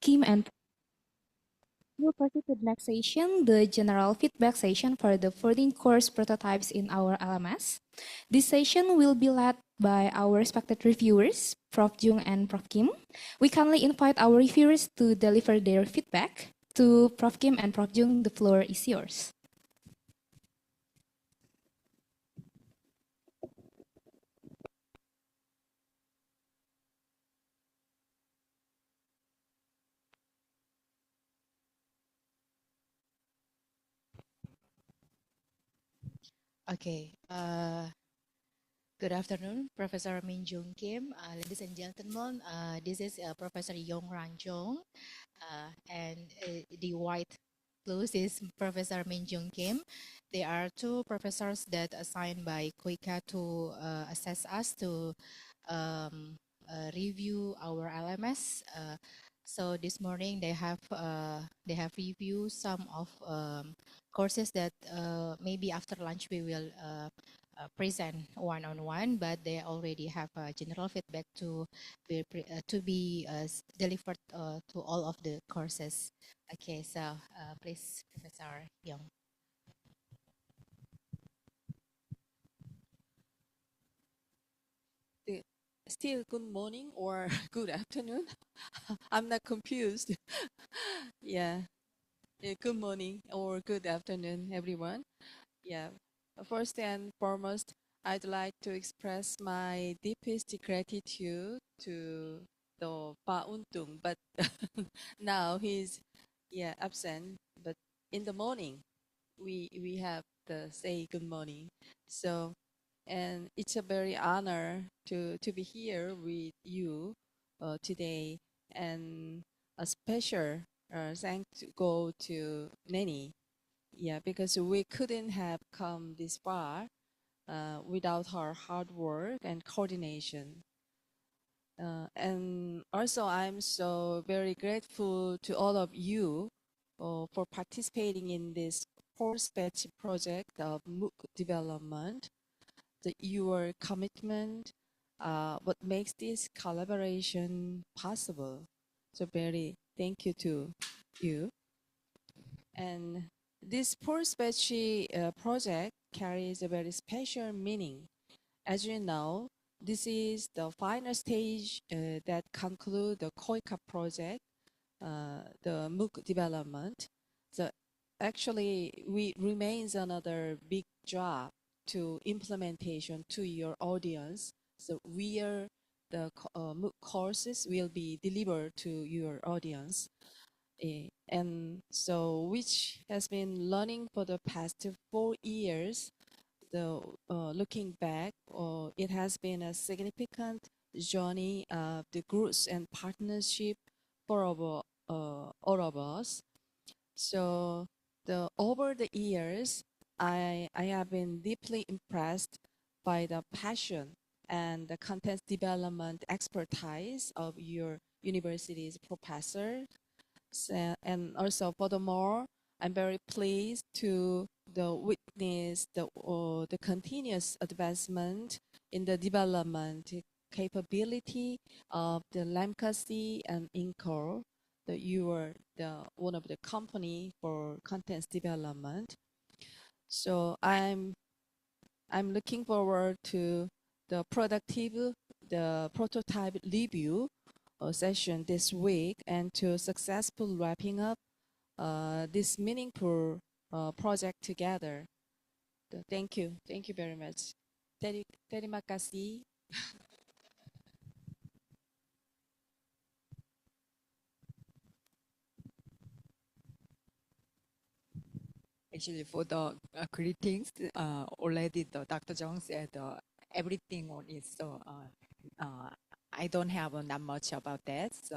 Kim and we'll proceed to the next session, the general feedback session for the 14 course prototypes in our LMS. This session will be led by our respected reviewers, Prof. Jeoung and Prof. Kim. We kindly invite our reviewers to deliver their feedback. To Prof. Kim and Prof. Jeoung, the floor is yours. Okay. Good afternoon, Professor Min Jung Kim. Ladies and gentlemen, this is Professor Jeoung Ranjong, and the white blues is Professor Min Jung Kim. They are two professors that assigned by KOICA to assess us to um, review our LMS. So this morning they have reviewed some of courses that maybe after lunch we will present one-on-one, but they already have general feedback to be delivered to all of the courses. Okay, so please, Professor Jeoung. Still good morning or good afternoon? I'm not confused. Yeah. Yeah, good morning or good afternoon, everyone. Yeah. First and foremost, I'd like to express my deepest gratitude to the Pa Untung, but now he's absent. But in the morning, we have the say good morning. So, and it's a very honor to be here with you today, and a special thanks go to Nanny. Yeah, because we couldn't have come this far without her hard work and coordination. And also, I'm so very grateful to all of you for participating in this fourth batch project of MOOC development. Your commitment, what makes this collaboration possible. So very thank you to you. And this fourth batch project carries a very special meaning. As you know, this is the final stage that conclude the KOICA project, the MOOC development. So actually, we remains another big job to implementation to your audience. So where the MOOC courses will be delivered to your audience. And so which has been learning for the past 4 years. So looking back, it has been a significant journey of the growth and partnership for all of us. So over the years, I have been deeply impressed by the passion and the content development expertise of your university's professors. And also furthermore, I'm very pleased to witness the continuous advancement in the development capability of the LAMCA-C and INCOR. That you are one of the company for content development. So I'm looking forward to the prototype review session this week and to successful wrapping up this meaningful project together. Thank you. Thank you very much. Terima kasih. Actually, for the greetings, already the Dr. Jeong said everything on it, so I don't have not much about that. So,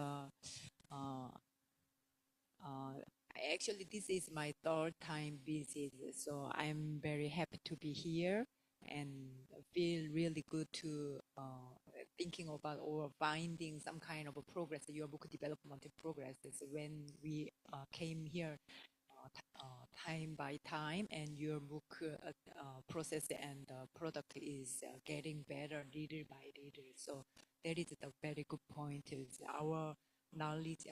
uh, uh, actually, this is my third time visit, so I'm very happy to be here and feel really good to thinking about or finding some kind of a progress, your book development progress. When we came here time by time, and your book process and product is getting better little by little. So that is a very good point. Is our knowledge,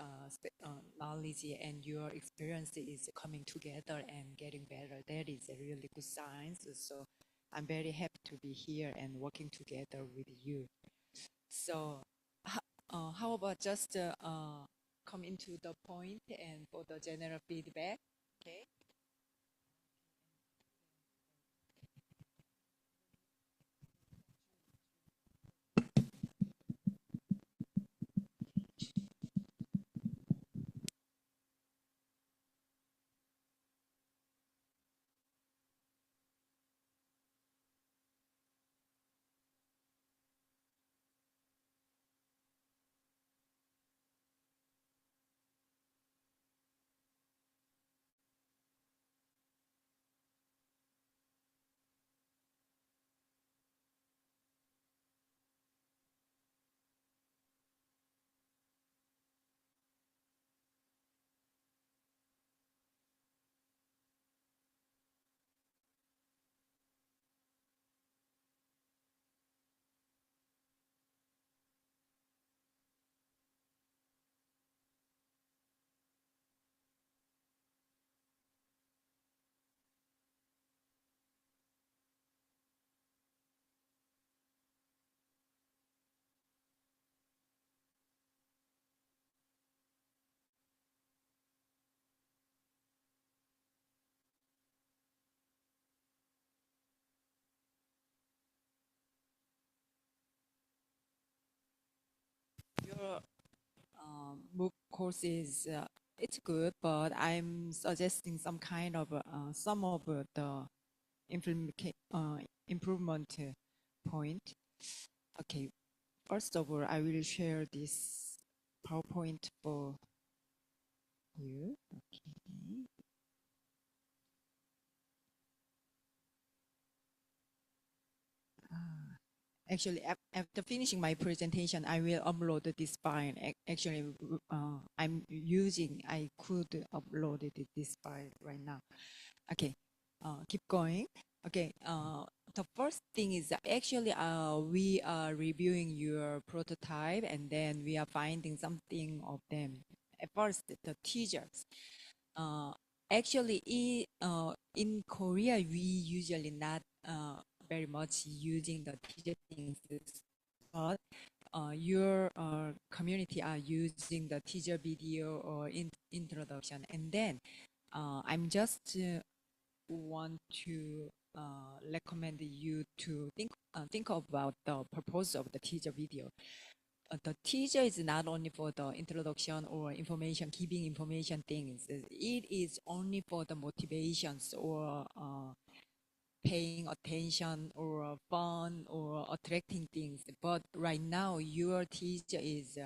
knowledge and your experience is coming together and getting better. That is a really good sign. So I'm very happy to be here and working together with you. So how about just come into the point and for the general feedback? Okay. Your MOOC course is it's good, but I'm suggesting some kind of some of the improvement point. Okay, first of all, I will share this PowerPoint for you. Okay. Actually, after finishing my presentation, I will upload this file. Actually, I could upload this file right now. Okay, keep going. Okay, the first thing is that actually we are reviewing your prototype and then we are finding something of them. At first, the teasers. Uh, Actually, in Korea, we usually not very much using the teaser things, but your community are using the teaser video or introduction, and then I'm just want to recommend you to think about the purpose of the teaser video. The teaser is not only for the introduction or information, giving information things. It is only for the motivations or paying attention or fun or attracting things. But right now, your teacher is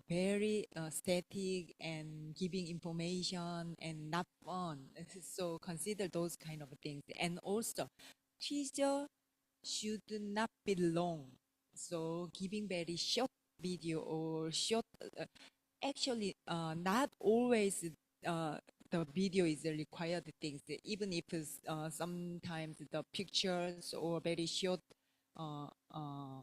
very static and giving information and not fun. So consider those kind of things. And also, teacher should not be long. So giving very short video or short, actually, not always the video is the required things. Even if it's, sometimes the pictures or very short, uh, uh,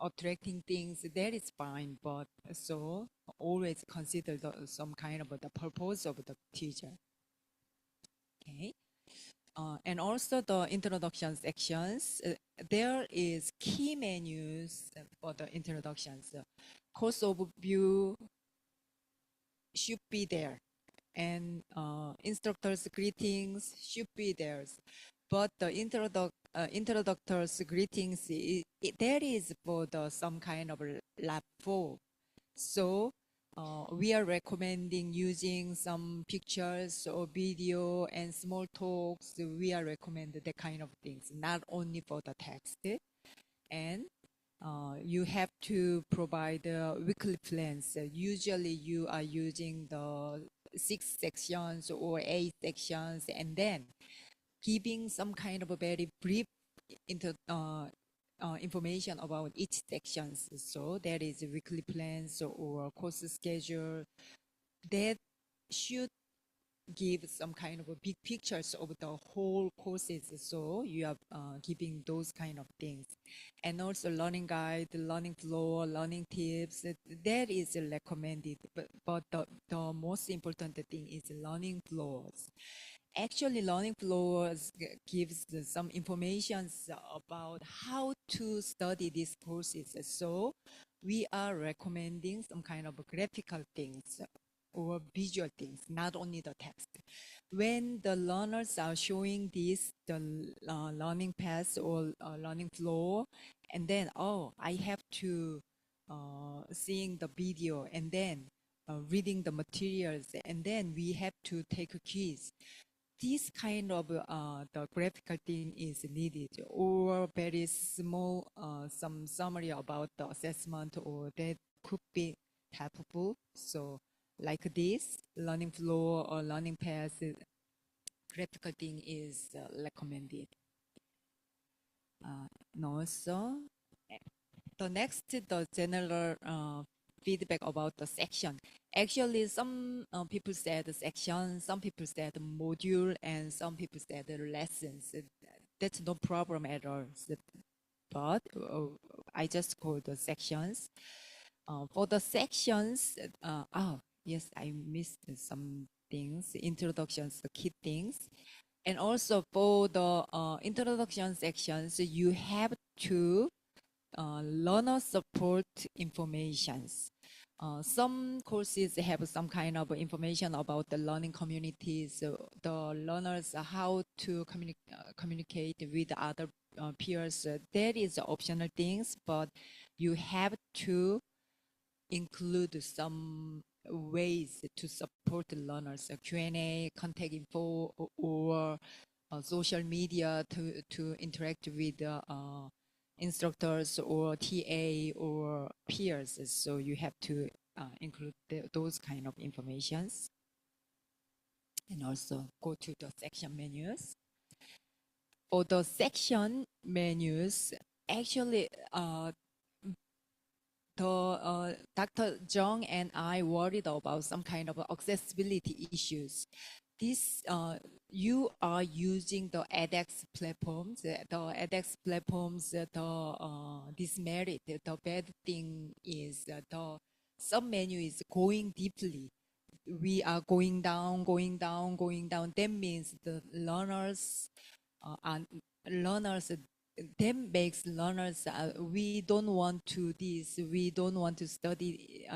attracting things, that is fine. But so always consider some kind of the purpose of the teacher. Okay. And also the introduction sections, there is key menus for the introductions. Course overview should be there, and instructors' greetings should be there. But the introductors' greetings, that is for the some kind of lab 4. So we are recommending using some pictures or video and small talks. We are recommending the kind of things, not only for the text. And you have to provide weekly plans. Usually you are using the 6 sections or 8 sections, and then giving some kind of a very brief into information about each sections. So that is weekly plans or course schedule that should give some kind of a big pictures of the whole courses. So you are giving those kind of things. And also learning guide, learning flow, learning tips, that is recommended. But the most important thing is learning flows. Actually, learning flows gives some information about how to study these courses. So we are recommending some kind of graphical things or visual things, not only the text. When the learners are showing this, the learning path or learning flow, and then, oh, I have to seeing the video and then reading the materials, and then we have to take a quiz. This kind of the graphical thing is needed, or very small some summary about the assessment, or that could be helpful. So like this learning flow or learning path, graphical thing is recommended. And also the next, the general feedback about the section. Actually, some people said the section, some people said module, and some people said the lessons. That's no problem at all. But I just call the sections. For the sections, yes, I missed some things, introductions, the key things. And also for the introduction sections, you have to learner support informations. Some courses have some kind of information about the learning communities, so the learners how to communicate with other peers. That is optional things, but you have to include some ways to support the learners, Q&A, contact info, or social media to interact with instructors or TA or peers. So you have to include those kind of informations. And also go to the section menus. For the section menus, actually, Dr. Jeoung and I worried about some kind of accessibility issues. This you are using the edX platforms. The edX platforms, this merit, the bad thing is the sub menu is going deeply. We are going down, going down, going down. That means the learners and learners, that makes learners, we don't want to this, we don't want to study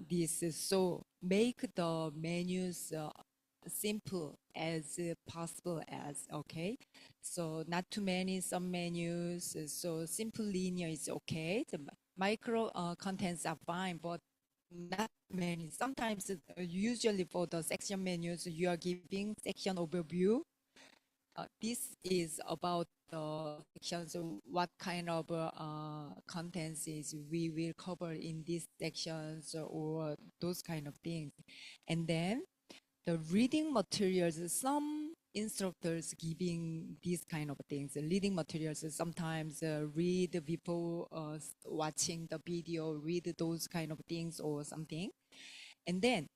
this. So make the menus simple as possible as, okay? So not too many sub menus, so simple linear is okay. The micro contents are fine, but not many. Sometimes, usually for the section menus, you are giving section overview. This is about the sections, what kind of contents is we will cover in these sections, or those kind of things. And then the reading materials, some instructors giving these kind of things. Reading materials, sometimes read before watching the video, read those kind of things or something. And then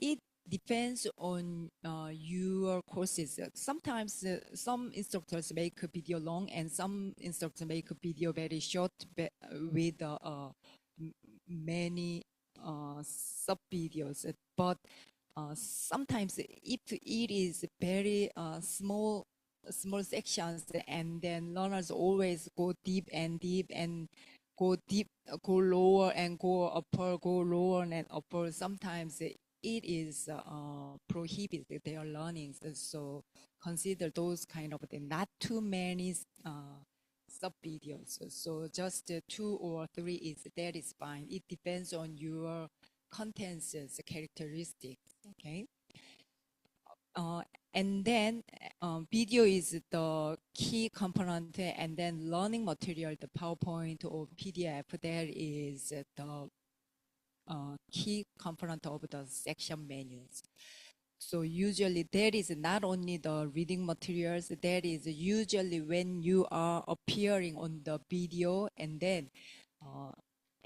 it depends on your courses. Sometimes some instructors make a video long, and some instructors make a video very short with many sub videos. But sometimes if it is very small sections, and then learners always go deep and go deep, go lower and go upper, go lower and upper. Sometimes it is prohibited their learnings. So consider those kind of things. Not too many sub videos. So just 2 or 3 that is fine. It depends on your contents characteristics. Okay. And then video is the key component, and then learning material, the PowerPoint or PDF, that is the key component of the section menus. So usually that is not only the reading materials, that is usually when you are appearing on the video, and then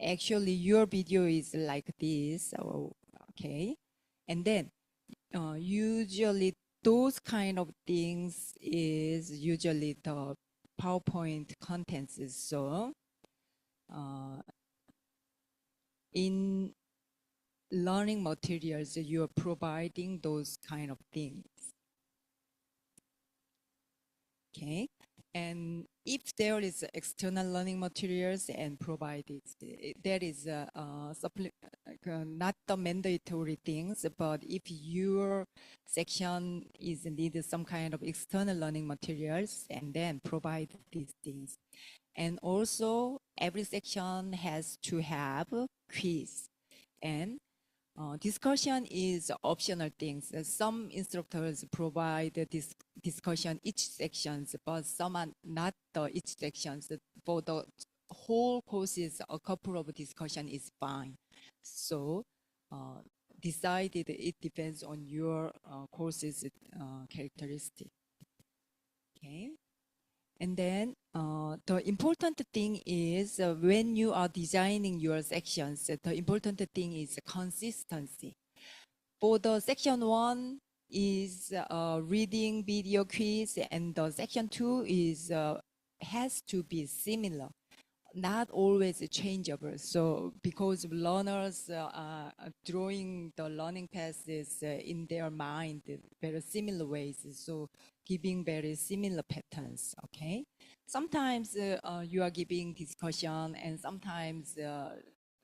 actually your video is like this, okay? And then usually those kind of things is usually the PowerPoint contents. So in learning materials, you're providing those kind of things. Okay. And if there is external learning materials and provided, that is not the mandatory things, but if your section is needed some kind of external learning materials, and then provide these things. And also every section has to have a quiz, and discussion is optional things. Some instructors provide this discussion each sections, but some are not the each sections. For the whole courses, a couple of discussion is fine. So decided it depends on your course's characteristic. Okay. And then the important thing is when you are designing your sections, the important thing is consistency. For the section 1 is reading video quiz, and the section 2 is has to be similar, not always changeable. So because learners are drawing the learning paths in their mind very similar ways, so giving very similar patterns. Okay, sometimes you are giving discussion, and sometimes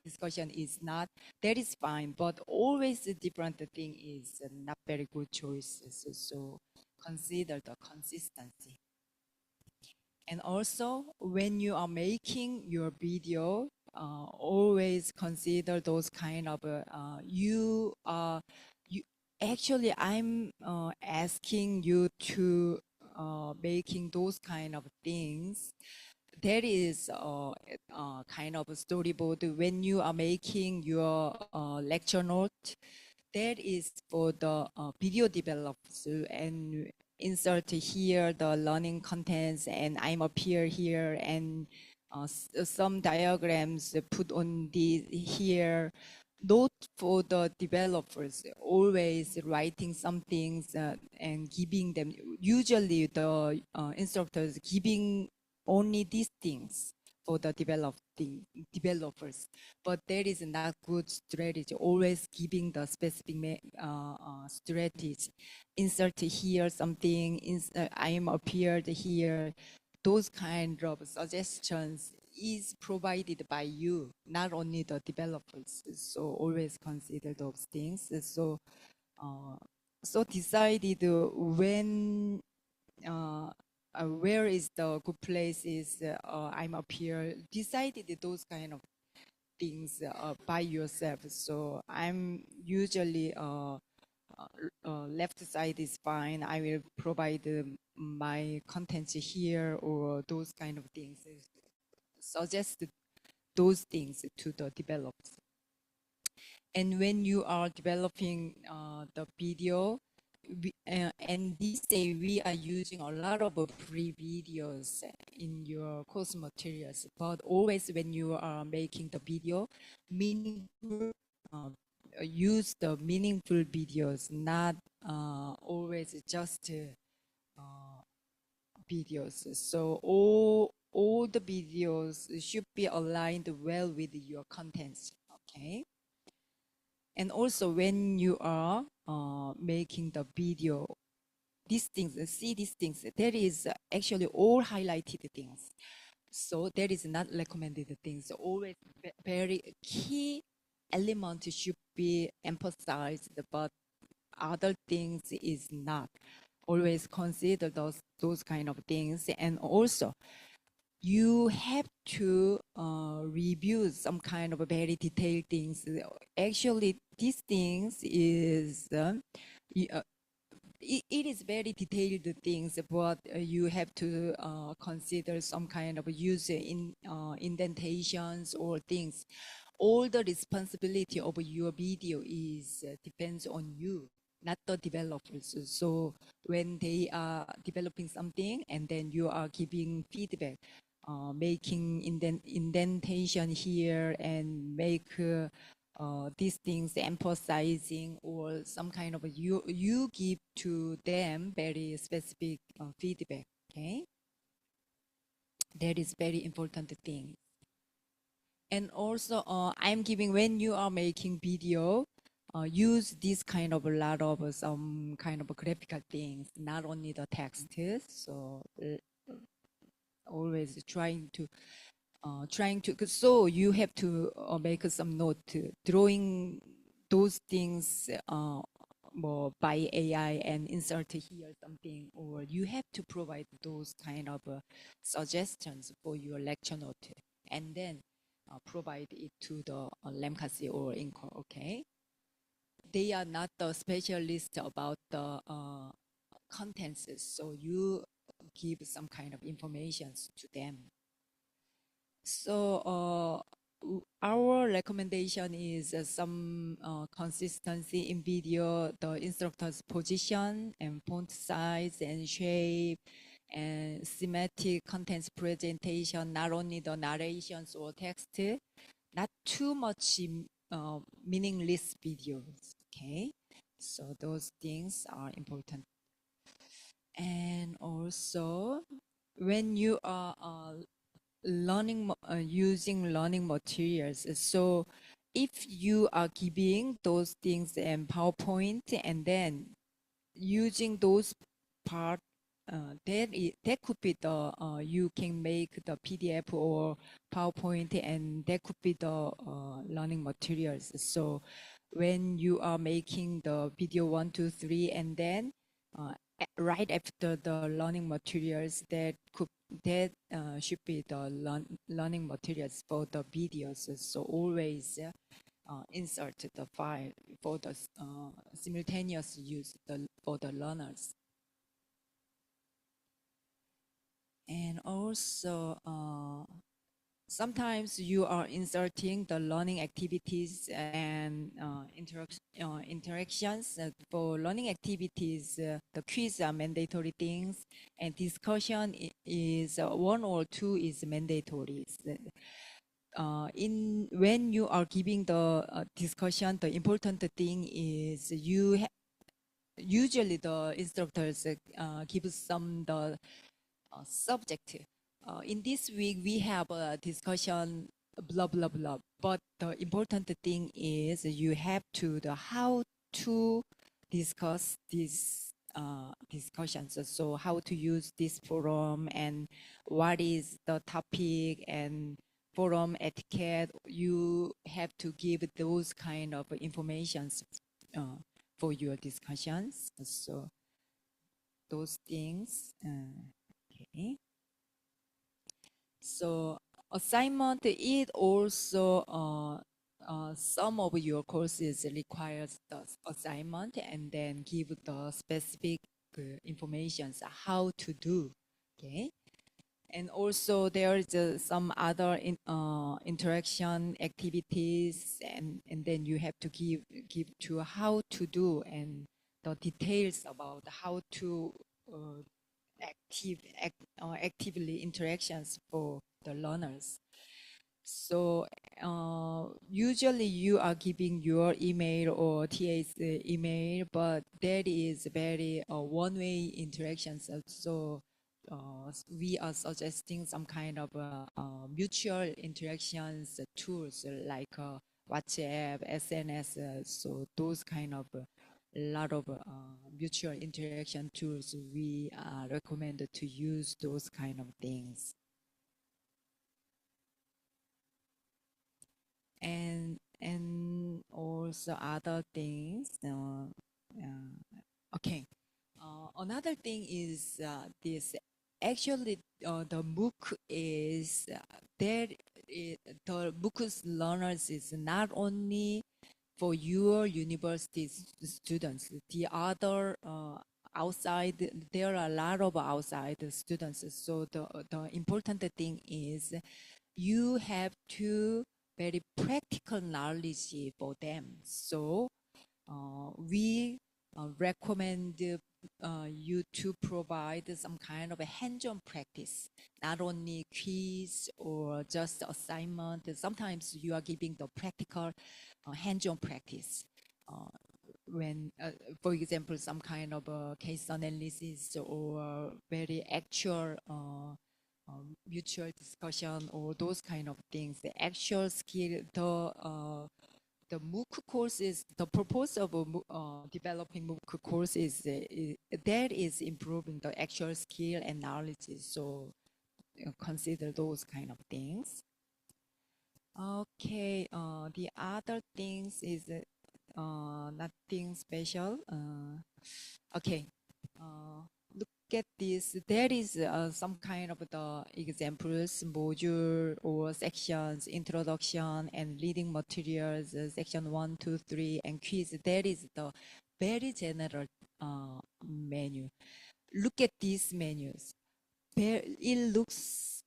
discussion is not. That is fine, but always a different thing is not very good choices. So consider the consistency. And also, when you are making your video, always consider those kind of you actually I'm asking you to making those kind of things. There is kind of a storyboard when you are making your lecture note. That is for the video developers, and insert here the learning contents, and I'm appear here, and some diagrams put on the here. Note for the developers, always writing some things and giving them, usually the instructors giving only these things for the developers, but that is not good strategy. Always giving the specific strategy. Insert here something. I am appeared here. Those kind of suggestions is provided by you, not only the developers. So always consider those things. So decided when where is the good place is I'm up here. Decided those kind of things by yourself. So I'm usually left side is fine. I will provide my contents here, or those kind of things. Suggest those things to the developers. And when you are developing the video, and these days we are using a lot of free videos in your course materials, but always when you are making the video, meaningful, use the meaningful videos, not always just videos. So all the videos should be aligned well with your contents. Okay. And also when you are making the video, these things, see these things, there is actually all highlighted things. So there is not recommended things. Always very key element should be emphasized, but other things is not. Always consider those kind of things. And also, you have to review some kind of very detailed things. Actually, these things is it is very detailed things, but you have to consider some kind of user indentations or things. All the responsibility of your video is depends on you, not the developers. So when they are developing something and then you are giving feedback, making indentation here and make these things emphasizing or some kind of you give to them very specific feedback. Okay, that is very important thing. And also, I'm giving when you are making video, use this kind of a lot of some kind of graphical things, not only the text. So always so you have to make some note drawing those things more by AI and insert here something, or you have to provide those kind of suggestions for your lecture note and then provide it to the Lemcasi or Inco. Okay, they are not the specialist about the contents, so you give some kind of information to them. So our recommendation is some consistency in video, the instructor's position and font size and shape and thematic contents presentation, not only the narrations or text, not too much meaningless videos, okay? So those things are important. And also, when you are learning using learning materials, so if you are giving those things in PowerPoint and then using those part, that could be the you can make the PDF or PowerPoint, and that could be the learning materials. So when you are making the video 1, 2, 3, and then right after the learning materials, that should be the learning materials for the videos. So always insert the file for the simultaneous use for the learners. And also, sometimes you are inserting the learning activities and interactions. For learning activities, the quiz are mandatory things, and discussion is 1 or 2 is mandatory. When you are giving the discussion, the important thing is usually the instructors give some the subject. In this week, we have a discussion, blah, blah, blah. But the important thing is you have to the how to discuss these discussions. So how to use this forum and what is the topic and forum etiquette. You have to give those kind of informations for your discussions. So those things. Okay. So assignment, it also some of your courses requires the assignment and then give the specific information how to do. Okay. And also there is some other interaction activities, and then you have to give to how to do and the details about how to actively interactions for the learners. So usually you are giving your email or TA's email, but that is very one-way interactions. So we are suggesting some kind of mutual interactions tools like WhatsApp, SNS. So those kind of lot of mutual interaction tools, we recommend to use those kind of things. And also other things. Okay. Another thing is this. Actually, the MOOC is there. The MOOC's learners is not only for your university students. The other outside, there are a lot of outside students. So the important thing is you have to very practical knowledge for them. So we recommend you to provide some kind of a hands-on practice, not only quiz or just assignment. Sometimes you are giving the practical hands-on practice. When, for example, some kind of a case analysis or very actual mutual discussion or those kind of things, the actual skill, the MOOC courses, the purpose of developing MOOC courses, that is improving the actual skill and knowledge. So consider those kind of things. Okay, the other things is nothing special. Okay, look at this. There is some kind of the examples, module or sections, introduction and reading materials, section 1, 2, 3, and quiz. That is the very general menu. Look at these menus. It looks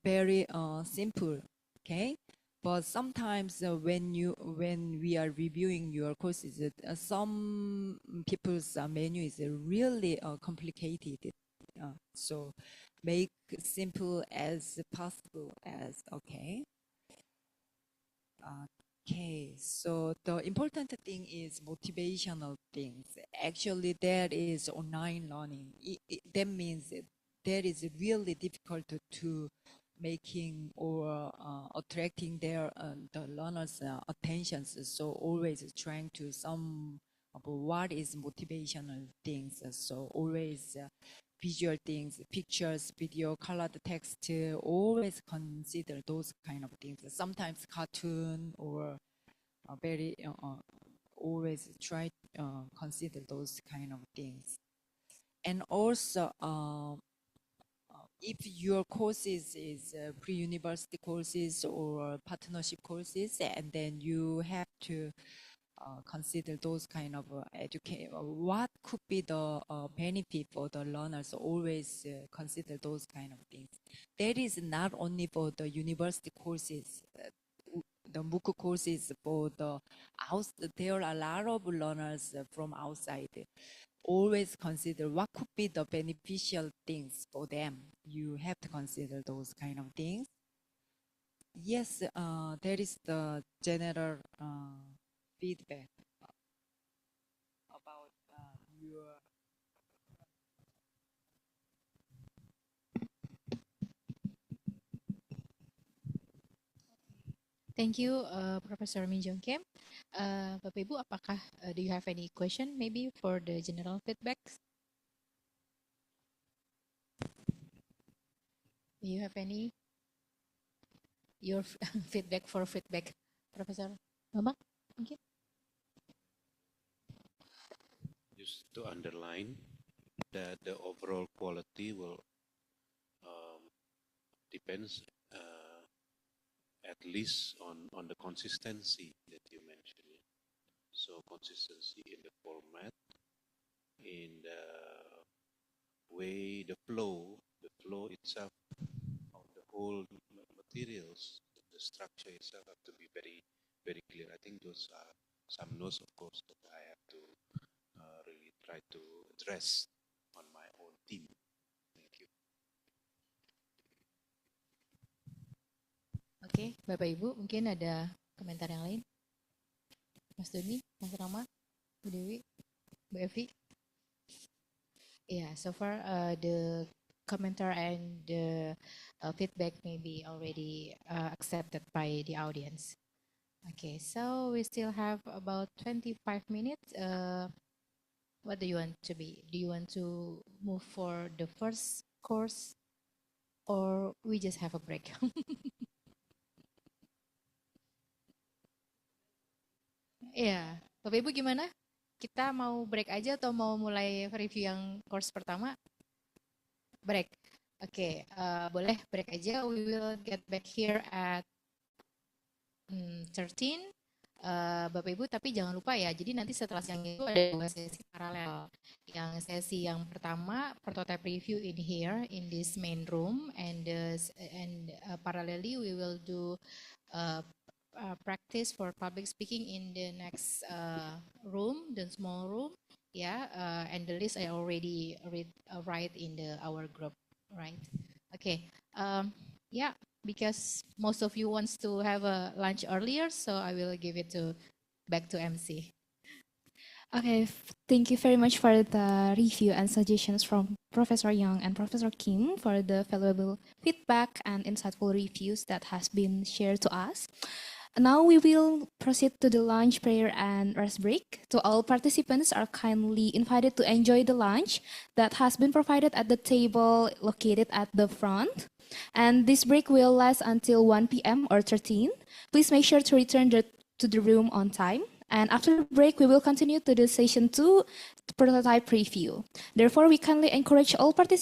very simple, okay? But sometimes when we are reviewing your courses, some people's menu is really complicated. So make simple as possible as okay. Okay, so the important thing is motivational things. Actually, there is online learning. That means that is really difficult to making or attracting the learners' attentions. So always trying to some of what is motivational things. So always visual things, pictures, video, colored text, always consider those kind of things. Sometimes cartoon or very, always try consider those kind of things. And also, if your courses is pre-university courses or partnership courses, and then you have to consider those kind of what could be the benefit for the learners. Always consider those kind of things. That is not only for the university courses, the MOOC courses for the there are a lot of learners from outside. Always consider what could be the beneficial things for them. You have to consider those kind of things. Yes, that is the general feedback about your. Thank you, Professor Min Jeong Kim. Bapak Ibu, apakah do you have any question maybe for the general feedbacks? Do you have any your feedback for feedback, Professor Bambang? Mungkin? Just to underline that the overall quality will depends at least on the consistency that you mentioned. So consistency in the format, in the way, the flow itself of the whole materials, the structure itself have to be very, very clear. I think those are some notes, of course, that I have to really try to address on my own team. Thank you. Oke, Bapak Ibu, mungkin ada komentar yang lain? Mas Doni, Mas Rama, Bu Dewi, Bu Evi? Yeah, so far the commenter and the feedback may be already accepted by the audience. Okay, so we still have about 25 minutes. What do you want to be? Do you want to move for the first course or we just have a break? Ya, Bapak Ibu gimana? Kita mau break aja atau mau mulai review yang course pertama? Break. Oke, boleh break aja. We will get back here at 13. Bapak Ibu, tapi jangan lupa ya. Jadi nanti setelah yang itu ada dua sesi paralel. Yang sesi yang pertama prototype review in here in this main room, and parallelly we will do practice for public speaking in the next room, the small room. Yeah, and the list I already write in our group, right? Okay. Yeah, because most of you wants to have a lunch earlier, so I will give it to back to MC. Okay, thank you very much for the review and suggestions from Professor Jeoung and Professor Kim for the valuable feedback and insightful reviews that has been shared to us. Now we will proceed to the lunch, prayer, and rest break. To all participants are kindly invited to enjoy the lunch that has been provided at the table located at the front. And this break will last until 1 p.m. or 13. Please make sure to return to the room on time. And after the break, we will continue to the session 2 prototype preview. Therefore, we kindly encourage all participants